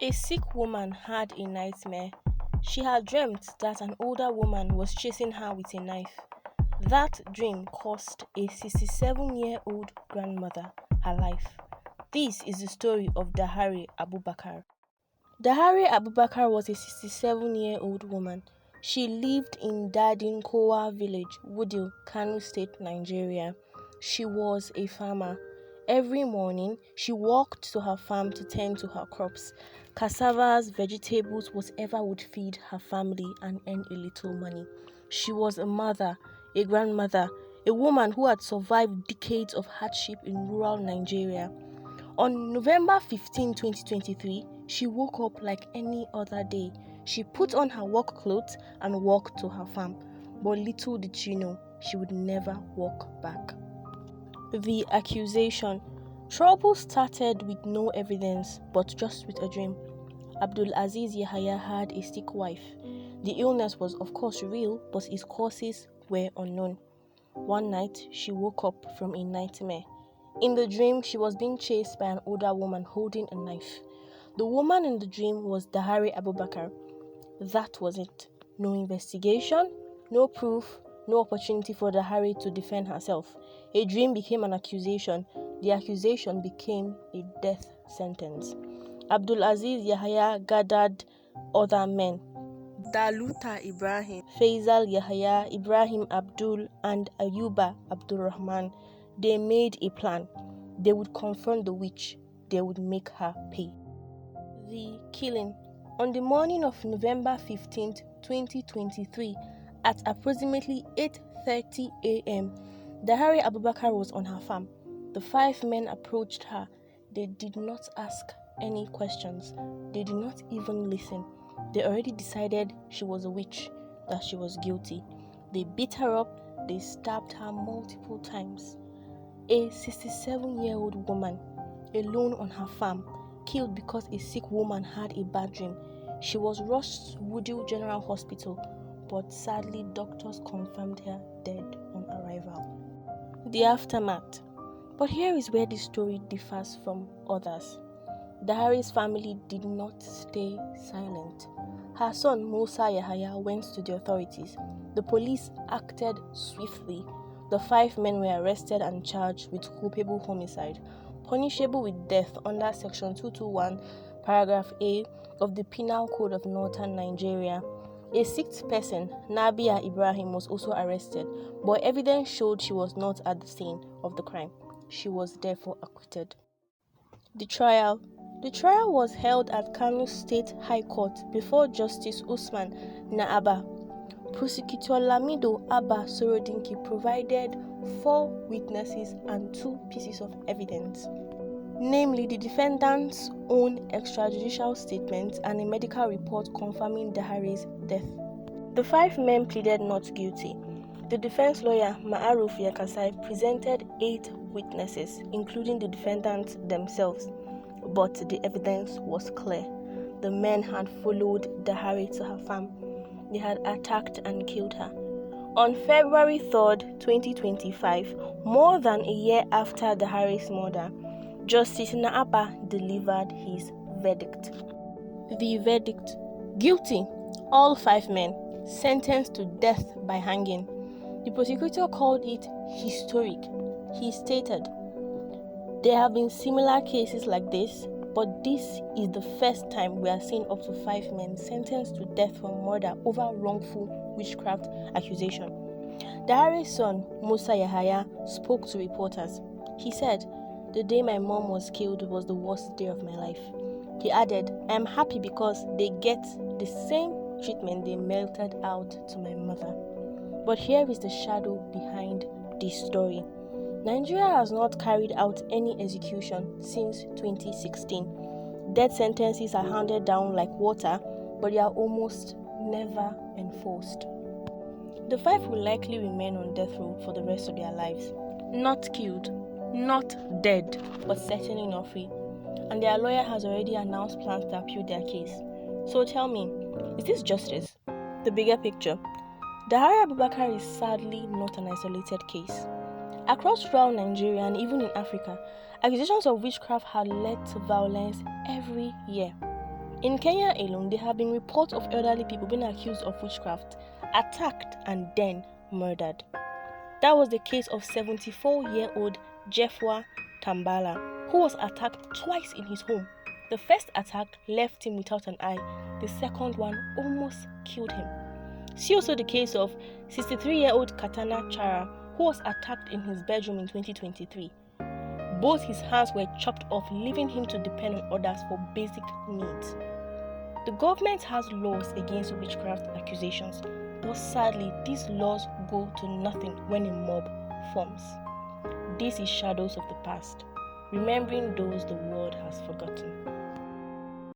A sick woman had a nightmare. She had dreamt that an older woman was chasing her with a knife. That dream cost a 67-year-old grandmother her life. This is the story of Dahare Abubakar. Dahare Abubakar was a 67-year-old woman. She lived in Dadinkowa village, Wudil, Kano State, Nigeria. She was a farmer. Every morning, she walked to her farm to tend to her crops, cassavas, vegetables, whatever would feed her family and earn a little money. She was a mother, a grandmother, a woman who had survived decades of hardship in rural Nigeria. On November 15, 2023, she woke up like any other day. She put on her work clothes and walked to her farm. But little did she know, she would never walk back. The accusation. Trouble started with no evidence, but just with a dream. Abdul Aziz Yahaya had a sick wife. The illness was, of course, real, but its causes were unknown. One night, she woke up from a nightmare. In the dream, she was being chased by an older woman holding a knife. The woman in the dream was Dahare Abubakar. That was it. No investigation, no proof, no opportunity for Dahare to defend herself. A dream became an accusation. The accusation became a death sentence. Abdul Aziz Yahaya gathered other men. Daluta Ibrahim, Faisal Yahaya, Ibrahim Abdul, and Ayuba Abdurrahman. They made a plan. They would confront the witch. They would make her pay. The killing. On the morning of November 15th, 2023, at approximately 8:30 a.m., Dahare Abubakar was on her farm. The 5 men approached her. They did not ask any questions. They did not even listen. They already decided she was a witch, that she was guilty. They beat her up. They stabbed her multiple times. A 67-year-old woman, alone on her farm, killed because a sick woman had a bad dream. She was rushed to Woodhill General Hospital, but sadly doctors confirmed her dead on arrival. The aftermath. But here is where this story differs from others. Dahare's family did not stay silent. Her son Musa Yahaya went to the authorities. The police acted swiftly. The 5 men were arrested and charged with culpable homicide, punishable with death under Section 221, Paragraph A of the Penal Code of Northern Nigeria. A 6th person, Nabia Ibrahim, was also arrested, but evidence showed she was not at the scene of the crime. She was therefore acquitted. The trial. The trial was held at Kano State High Court before Justice Usman Naaba. Prosecutor Lamido Abba Sorodinki provided 4 witnesses and 2 pieces of evidence, namely the defendant's own extrajudicial statement and a medical report confirming Dahare's death. The 5 men pleaded not guilty. The defense lawyer Ma'aruf Yakasai presented 8 witnesses, including the defendants themselves, but the evidence was clear. The men had followed Dahare to her farm. They had attacked and killed her. On February 3rd, 2025, more than a year after Dahare's murder, Justice Naaba delivered his verdict. The verdict: guilty, all 5 men, sentenced to death by hanging. The prosecutor called it historic. He stated, "There have been similar cases like this, but this is the first time we are seeing up to 5 men sentenced to death for murder over wrongful witchcraft accusation." Dahare's son, Musa Yahaya, spoke to reporters. He said, "The day my mom was killed was the worst day of my life." He added, "I am happy because they get the same treatment they melted out to my mother." But here is the shadow behind this story. Nigeria has not carried out any execution since 2016. Death sentences are handed down like water, but they are almost never enforced. The 5 will likely remain on death row for the rest of their lives. Not killed, not dead, but certainly not free. And their lawyer has already announced plans to appeal their case. So tell me, is this justice? The bigger picture. Dahare Abubakar is sadly not an isolated case. Across rural Nigeria and even in Africa, accusations of witchcraft had led to violence every year. In Kenya alone, there have been reports of elderly people being accused of witchcraft, attacked and then murdered. That was the case of 74-year-old Jefwa Tambala, who was attacked twice in his home. The first attack left him without an eye. The second one almost killed him. See also the case of 63-year-old Katana Chara, who was attacked in his bedroom in 2023. Both his hands were chopped off, leaving him to depend on others for basic needs. The government has laws against witchcraft accusations, but sadly, these laws go to nothing when a mob forms. This is shadows of the past, remembering those the world has forgotten.